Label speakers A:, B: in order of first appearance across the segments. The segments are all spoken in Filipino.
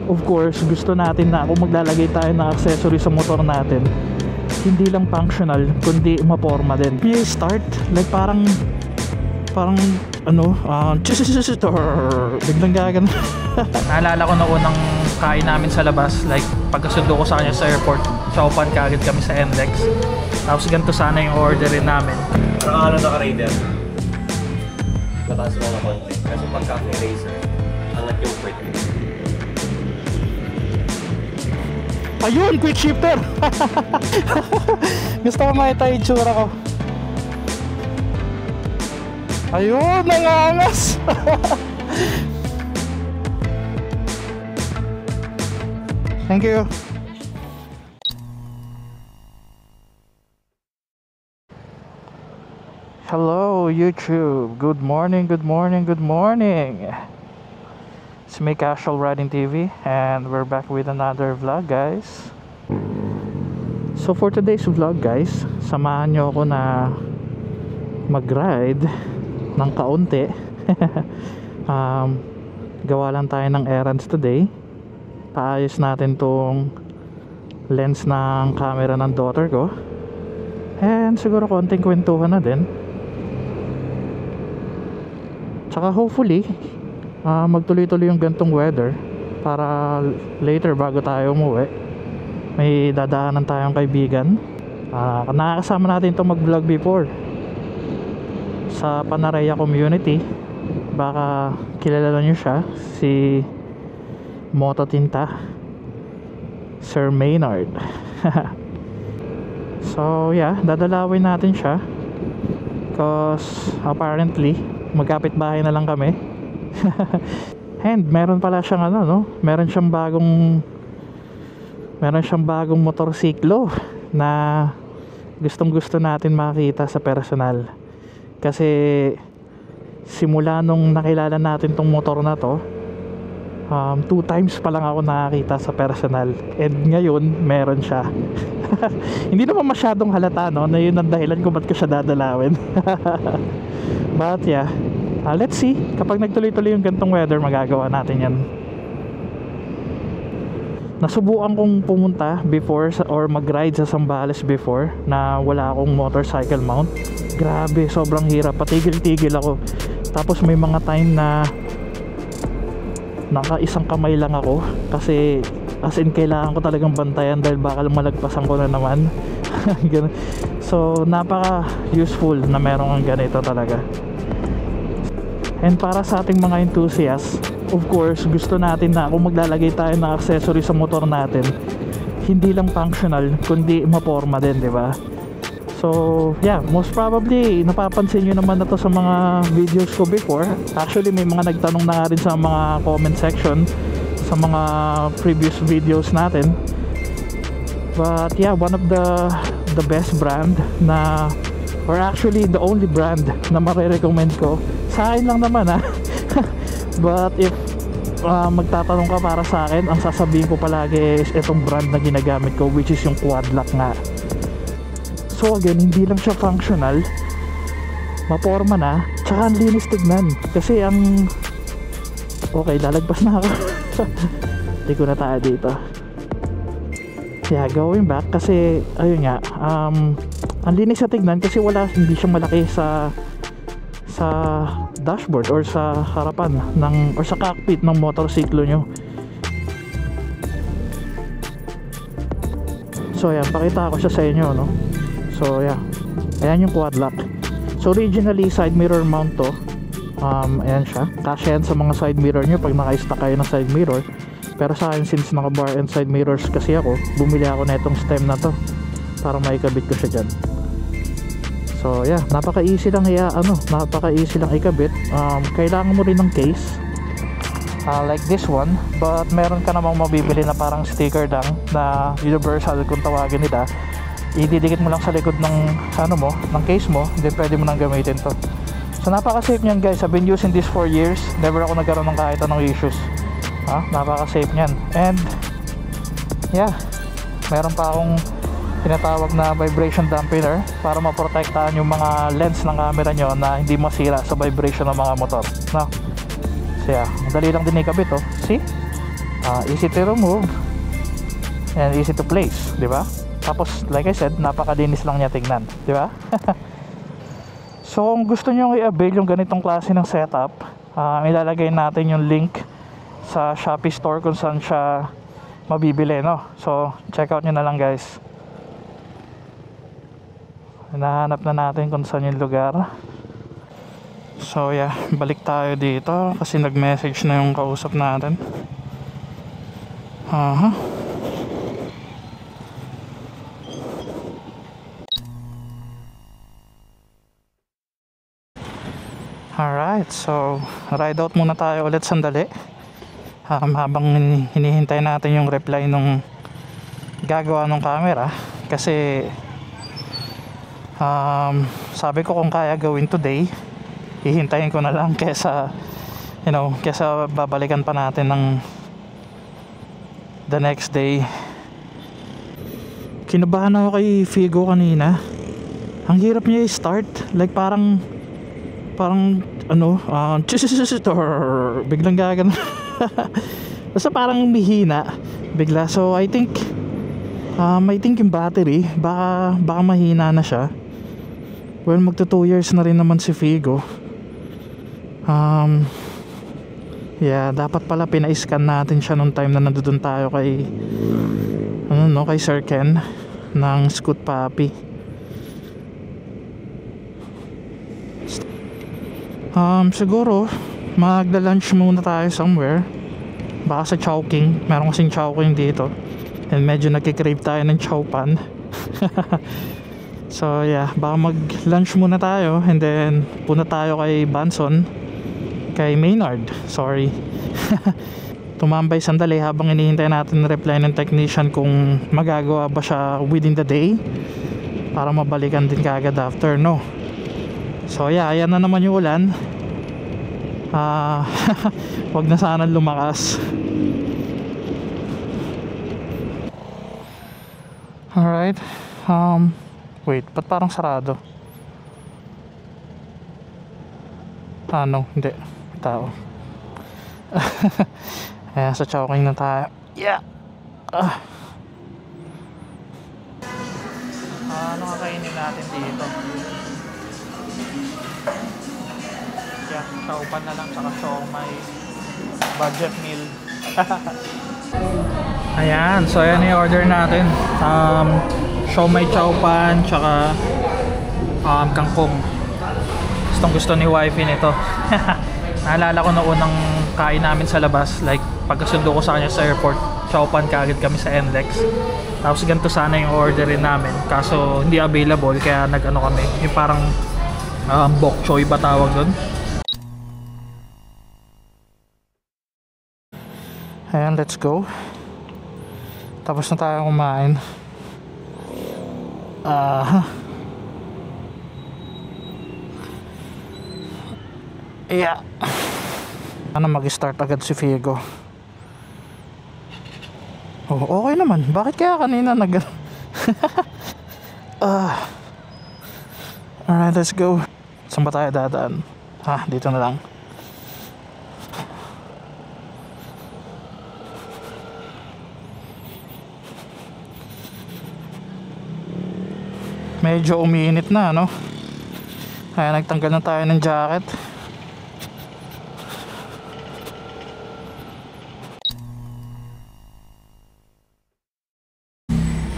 A: Of course, gusto natin na kung maglalagay tayo ng accessory sa motor natin, hindi lang functional, kundi maporma din. PA start, like parang ano, biglang gagan. Naalala ko na unang kain namin sa labas, like pagkasundo ko sa kanya sa airport, shoppan kagad kami sa NLEX. Tapos ganito sana yung orderin namin.
B: Parang ano naka-radar? Mataas mo na konti. Kasi pagka racer, angat yung quick.
A: Ayun, quick shifter. Gusto ko makita yung itsura ko. Ayun, nangangas. Thank you. Hello YouTube, good morning, good morning, good morning. It's me, Casual Riding TV, and we're back with another vlog, guys. So for today's vlog, guys, samahan nyo ako na mag-ride ng kaunti. Gawa lang tayo ng errands today. Paayos natin tong lens ng camera ng daughter ko, and siguro konting kwentuhan na din. Tsaka hopefully magtuloy-tuloy yung gantong weather para later bago tayo umuwi may dadaanan tayong kaibigan. Nakakasama natin itong mag-vlog before sa Panaraya community. Baka kilala nyo siya, si Moto Tinta, Sir Maynard. So yeah, dadalawin natin siya cause apparently magkapit bahay na lang kami. And meron pala siyang ano, no? Meron siyang bagong motorsiklo na gustong-gusto natin makita sa personal. Kasi simula nung nakilala natin tong motor na to, 2 times pa lang ako nakakita sa personal, and ngayon meron siya. Hindi naman masyadong halata, no, na yun ang dahilan kung ba't ko siya dadalawin. But yeah, let's see, kapag nagtuloy-tuloy yung gantong weather, magagawa natin yan. Nasubukan kong pumunta before or mag-ride sa Zambales before na wala akong motorcycle mount. Grabe, sobrang hirap, patigil-tigil ako. Tapos may mga time na naka-isang kamay lang ako kasi as in kailangan ko talagang bantayan dahil baka malagpasan ko na naman. So napaka useful na meron ang ganito talaga. And para sa ating mga enthusiasts, of course, gusto natin na kung maglalagay tayo ng accessory sa motor natin, hindi lang functional kundi maporma din, di ba? So yeah, most probably napapansin nyo naman na to sa mga videos ko before. Actually may mga nagtanong na nga rin sa mga comment section sa mga previous videos natin. But yeah, one of the best brand na, or actually the only brand na marirecommend ko, sa akin lang naman ha. But if magtatanong ka para sa akin, ang sasabihin ko palagi is itong brand na ginagamit ko, which is yung Quadlock nga. So again, hindi lang siya functional, maporma na, tsaka ang linis tignan. Kasi ang okay, lalagpas na ako. Hindi ko na tayo dito. Yeah, going back, kasi ayun nga, ang linis sa tignan kasi hindi siya malaki sa dashboard or sa harapan ng, or sa cockpit ng motorsiklo nyo. So ayan, pakita ko siya sa inyo, no? So yeah, ayan yung Quadlock. So originally side mirror mount to. Ayan siya, kasya yan sa mga side mirror nyo pag naka-stack kayo ng side mirror. Pero sa akin, since naka bar and side mirrors kasi ako, bumili ako na itong stem na to para maikabit ko siya dyan. So yeah, napaka-easy lang napaka-easy lang ikabit. Kailangan mo rin ng case like this one, but meron ka namang mabibili na parang sticker lang na universal kung tawagin nila. Ididikit mo lang sa likod ng ng case mo, then pwede mo nang gamitin to. So napaka-safe niyan, guys. I've been using this for years. Never ako nagkaroon ng kahit anong issues. Napaka-safe niyan. And yeah, meron pa akong tinatawag na vibration dampener para maprotektahan yung mga lens ng camera nyo na hindi masira sa vibration ng mga motor, no? So yeah, madali lang din ikabit, oh. See? Easy to remove and easy to place, di ba? Tapos like I said, napakalinis lang niya tingnan, di ba? So kung gusto nyo i-avail yung ganitong klase ng setup, ilalagay natin yung link sa Shopee store kung saan siya mabibili, no? So check out nyo na lang, guys. Hinahanap na natin kung saan yung lugar. So yeah, balik tayo dito kasi nag-message na yung kausap natin. Alright, so ride out muna tayo ulit sandali, habang hinihintay natin yung reply nung gagawa ng camera. Kasi sabi ko kung kaya gawin today, hihintayin ko na lang kesa kesa babalikan pa natin ng the next day. Kinabahan ako kay Figo kanina. Ang hirap niya i-start, like parang biglang gagano. Basta parang mihina bigla. So I think yung battery baka mahina na siya. Well, magto 2 years na rin naman si Figo. Yeah, dapat pala pina-scan natin siya nung time na nandoon tayo kay kay Sir Ken ng Scoot Papi. Siguro magla-lunch muna tayo somewhere. Baka sa Chowking, meron kasing Chowking dito. And medyo nagkikrave tayo ng Chowpan. So yeah, baka mag-lunch muna tayo and then punta tayo kay Banson, kay Maynard, sorry. Tumambay sandali habang hinihintay natin ang reply ng technician kung magagawa ba siya within the day para mabalikan din kaagad after, no? So yeah, ayan na naman yung ulan. Wag na sana lumakas. Alright, wait, ba't parang sarado? No, hindi, may tao. Ayan, sa Chowking na tayo. Yeah. Ano kakainin natin dito? Yeah, Chowpan na lang, saka siomai. Budget meal. Ayan, so ayan yung order natin. Siomai Chowpan, tsaka kangkong. Gusto ni wifey nito. Naalala ko na unang kain namin sa labas, like pagkasundo ko sa kanya sa airport, Chowpan kaagad kami sa NLEX. Tapos ganito sana yung orderin namin, kaso hindi available, kaya nag-ano kami, yung parang bok choy ba tawag doon. Ayan, let's go. Tapos na tayo kumain. Yeah. Ano, mag-start agad si Figo. Oh, okay naman. Bakit kaya kanina Alright, let's go. Saan ba tayo dadaan? Dito na lang. Medyo umiinit na, no? Kaya nagtanggal na tayo ng jacket.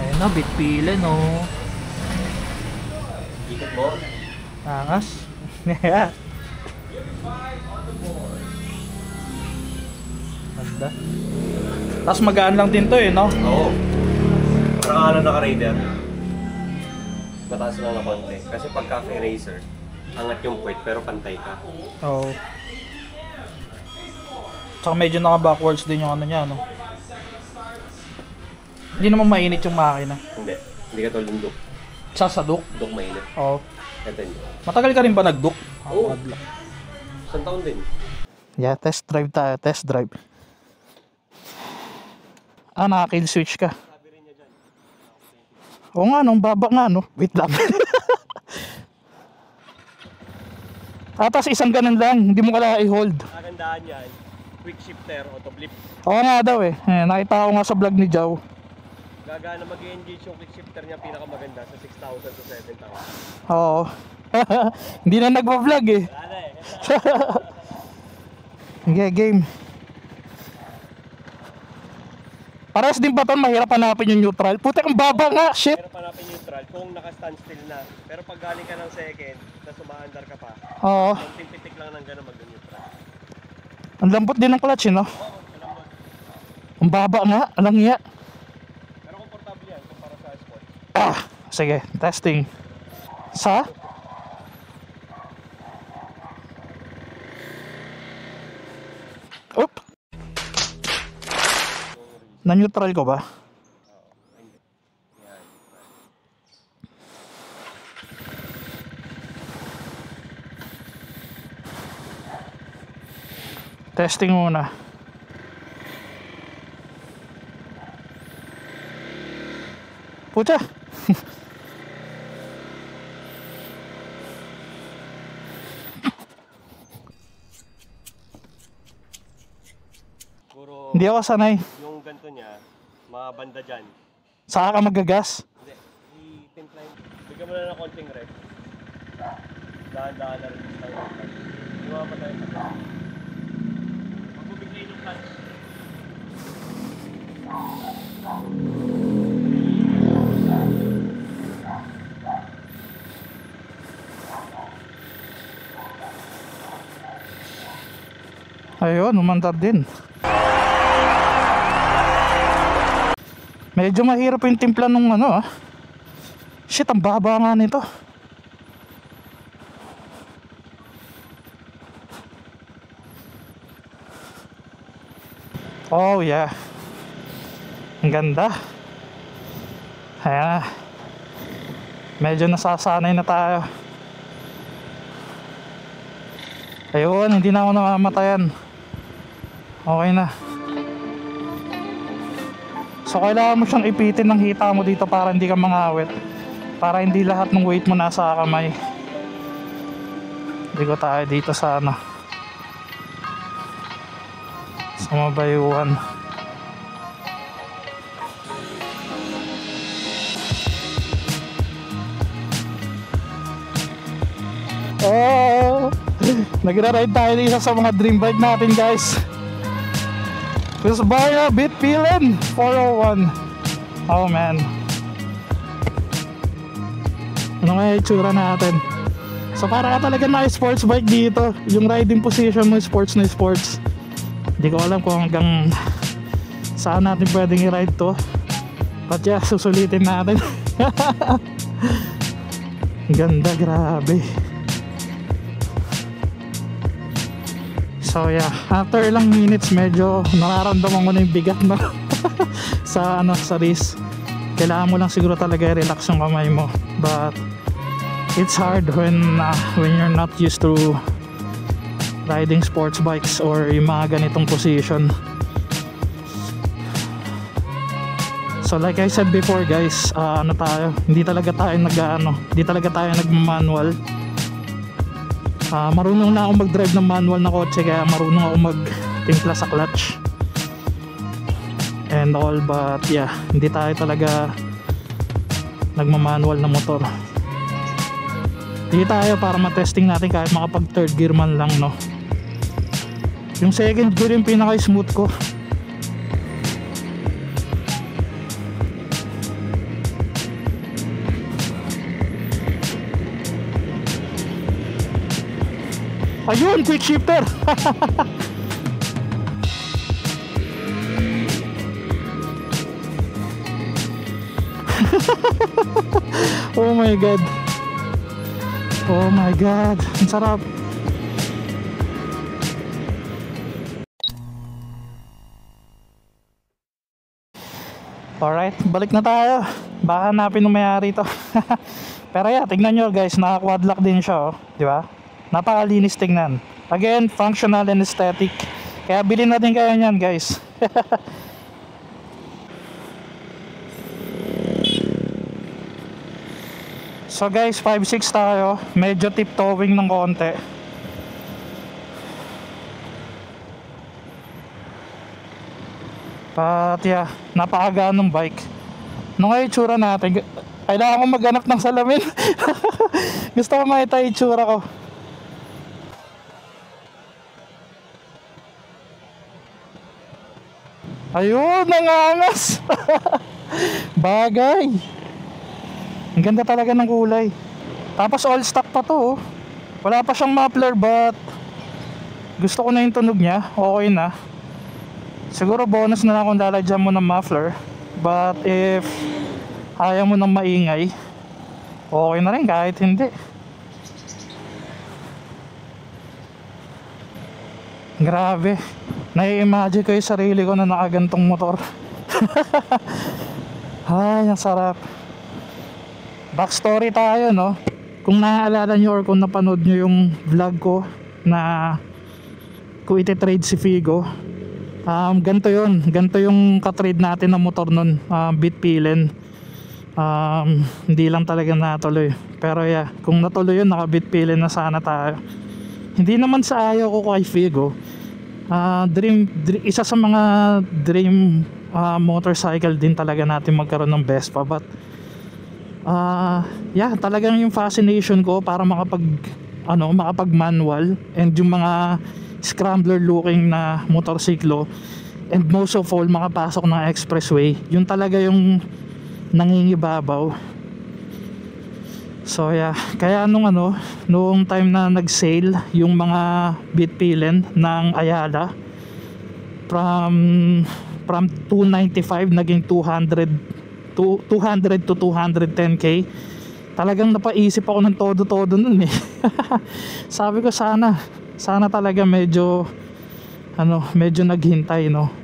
A: Ayun na, big pila, no?
B: Ikot mo?
A: Angas. Yeah. Ganda. Tapos magaan lang din to, no?
B: Oo. Parang ano naka-radar. Mataas lang na konti. Kasi pag cafe racer, angat yung puwet pero pantay ka.
A: Oo. Tsaka medyo naka-backwards din yung ano niya, no? Hindi naman mainit yung makina.
B: Hindi. Hindi ka tulad ng duk.
A: Sa duk?
B: Duk mainit.
A: Oo.
B: Ito hindi.
A: Matagal ka rin ba nag-duk?
B: Oo. Isang taon din.
A: Yeah, test drive tayo. Test drive. Naka-kill switch ka. Oo nga, nung baba nga, no? Wait lang. Tapos isang ganun lang. Hindi mo kailangan i-hold.
B: Kagandaan yan. quick shifter, auto blip.
A: Oo nga daw eh. Nakita ko nga sa vlog ni Jow.
B: Gagana mag-engage yung quick shifter niya, pinakamaganda sa 6,000 to 7,000.
A: Oo. Hindi na nagpa-vlog eh.
B: Wala eh.
A: Okay, game. Parehas din ba ito? Mahirap hanapin yung neutral. Puti ang baba nga, shit.
B: Pero panapin neutral kung naka-standstill na. Pero pag galing ka ng second, tapos umaandar ka pa,
A: Oo.
B: konting pitik lang ng gano'n mag-neutral.
A: Ang lambot din ng clutch, no?
B: Oo, malambot.
A: Ang baba nga, alang iya.
B: Pero komportable yan kumpara sa sport.
A: Sige, testing. Sa? Oop! Na-neutral ko ba?
B: Yan.
A: Testing muna. Pucha!
B: Puro
A: Hindi ako sanay.
B: yung ganito niya, mabanda dyan.
A: Saka ka magagas.
B: Hindi, i-timpline. Bigyan mo na ng konting rep. Dahan-dahan na rin sa lang. Hindi mapatay pa ito. Magbubigay ng clutch.
A: Ayun, umandar din. Medyo mahirap yung timpla nung ano ah. Shit, ang baba nga nito. Oh yeah. Ang ganda. Ayan na. Medyo nasasanay na tayo. Ayun, hindi na ako namamatayan. Okay na. So kailangan mo siyang ipitin ng hita mo dito para hindi ka mangawit. Para hindi lahat ng weight mo nasa kamay. Hindi ko tayo dito sa ano, sa mabayuan. Oh! Nagra-ride tayo dito sa mga dream bike natin, guys. Husqvarna Bitfilin 401. Oh man. Ano nga yung itsura natin? So para ka talaga na sports bike dito. Yung riding position mo sports na sports. Hindi ko alam kung hanggang saan natin pwedeng i-ride to. But yeah, susulitin natin. Ganda, grabe. So yeah, after ilang minutes medyo nararamdaman ko na yung bigat na sa ano, sa wrist. Kailangan mo lang siguro talaga i-relax yung kamay mo. But it's hard when you're not used to riding sports bikes or yung mga ganitong position. So like I said before, guys, ano tayo, hindi talaga tayo nag-manual. Marunong na ako mag-drive ng manual na kotse, kaya marunong ako mag-timpla sa clutch and all, but yeah, hindi tayo talaga nagmamanual na motor. Hindi tayo para matesting natin kahit makapag third gear man lang, no. Yung second gear yung pinaka smooth ko. Ayun, quick shifter. Oh my god. Oh my god, ang sarap. Alright, balik na tayo. Baka hanapin ng may-ari to. Pero yeah, tignan nyo guys, naka-quad lock din siya, oh. Di ba? Napakalinis tingnan. Again, functional and aesthetic. Kaya bilhin natin kayo niyan, guys. So guys, 5.6 tayo. Medyo tiptoeing ng konti. But yeah, napakagaan ng bike. Ano nga itsura natin? Kailangan ko maghanap ng salamin. Gusto ko makita yung itsura ko. Ayun, nangangas. Bagay. Ang ganda talaga ng kulay. Tapos all stock pa to, oh. Wala pa siyang muffler, but gusto ko na yung tunog niya. Okay na. Siguro bonus na lang kung lalagyan mo ng muffler. But if ayaw mo ng maingay, okay na rin kahit hindi. Grabe. Nai-imagine ko yung sarili ko na nakagantong motor. Ay, ang sarap. Backstory tayo, no? Kung naaalala nyo or kung napanood nyo yung vlog ko na kung iti-trade si Figo, ganito yun. Ganito yung ka-trade natin na motor nun, Bitpilin. Hindi lang talaga natuloy. Pero yeah, kung natuloy yun, naka-Bitpilin na sana tayo. Hindi naman sa ayaw ko kay Figo. Isa sa mga dream motorcycle din talaga natin magkaroon ng Vespa, but yeah, talagang yung fascination ko para makapag manual and yung mga scrambler looking na motorsiklo, and most of all makapasok ng expressway, yun talaga yung nangingibabaw. So yeah, kaya noong time na nag-sale yung mga Bitpilin ng Ayala from 295 naging 200 to 210k, talagang napaisip ako ng todo-todo nun eh. Sabi ko sana talaga medyo naghintay, no?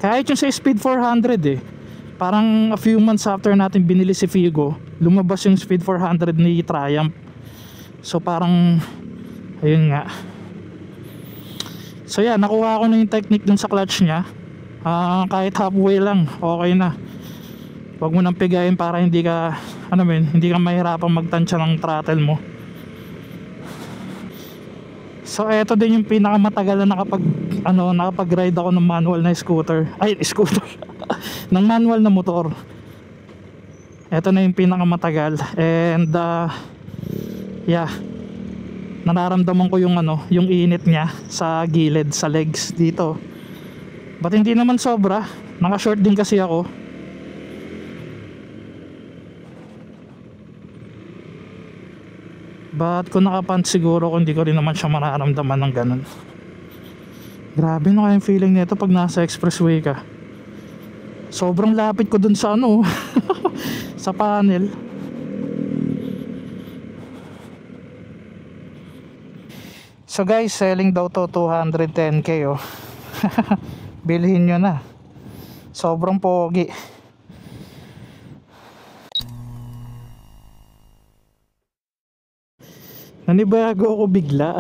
A: Kahit yung sa Speed 400 eh, parang a few months after natin binili si Figo, lumabas yung Speed 400 ni Triumph. So parang ayun nga. So yeah, nakuha ko na yung technique dun sa clutch nya. Kahit halfway lang, okay na. Huwag mo nang pigayin para hindi ka hindi ka mahirapang magtansya ng throttle mo. So eto din yung pinakamatagal na nakapag-ride ako ng manual na scooter. Ng manual na motor. Eto na yung pinakamatagal, and yeah, nararamdaman ko yung init niya sa gilid, sa legs dito. But hindi naman sobra, naka-short din kasi ako. But kung nakapant siguro, kung hindi ko rin naman siya mararamdaman ng ganun. Grabe na kayong feeling nito pag nasa expressway ka. Sobrang lapit ko dun sa sa panel. So guys, selling daw to 210k oh. Bilhin nyo na. Sobrang pogi. Nanibago ako bigla.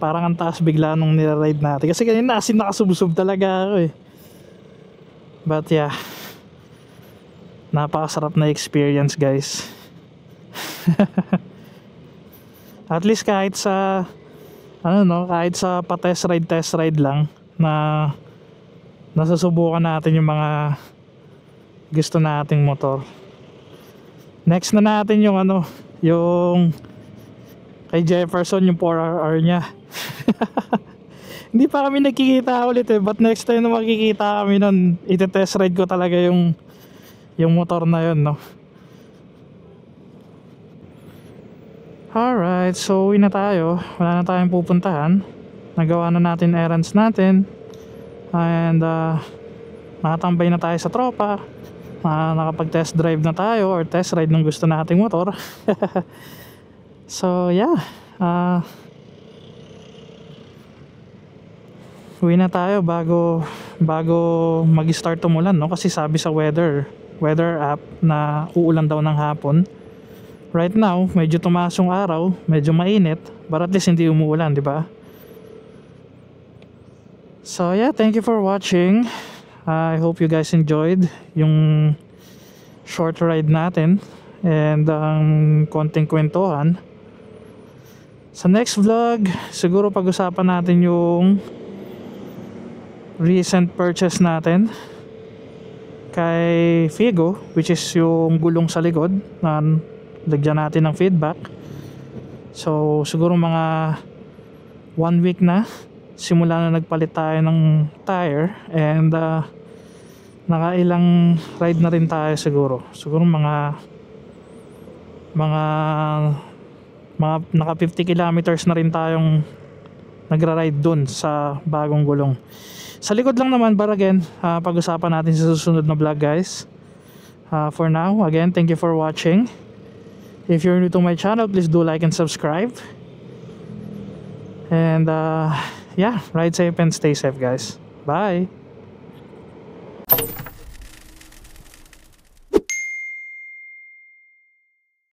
A: Parang ang taas bigla nung niride natin. Kasi kanina asin nakasubsob talaga ako eh. But yeah, napakasarap na experience guys. At least kahit sa kahit sa test ride lang na nasusubukan natin yung mga gusto nating motor. Next na natin yung yung kay Jefferson, yung 4RR nya. Hindi pa kami nagkikita ulit eh, but next time na makikita kami nun, iti-test ride ko talaga yung motor na yun, no? Alright, so uwi na tayo. Wala na tayong pupuntahan. Nagawa na natin errands natin, and nakatambay na tayo sa tropa. Nakapag-test drive na tayo or test ride ng gusto nating motor. So yeah, uwi na tayo bago mag-start umulan, no? Kasi sabi sa weather app na uulan daw ng hapon. Right now, medyo tumaas yung araw, medyo mainit, but at least hindi umuulan, di ba? So yeah, thank you for watching. I hope you guys enjoyed yung short ride natin and konting kwentuhan. Sa next vlog, siguro pag-usapan natin yung recent purchase natin kay Figo, which is yung gulong sa likod na lagyan natin ng feedback. So siguro mga 1 week na simula na nagpalit tayo ng tire, and nakailang ride na rin tayo siguro mga naka 50 kilometers na rin tayong nagra-ride dun sa bagong gulong. Sa likod lang naman, but again, pag-usapan natin sa susunod na vlog, guys. For now, again, thank you for watching. If you're new to my channel, please do like and subscribe. And yeah, ride safe and stay safe, guys. Bye.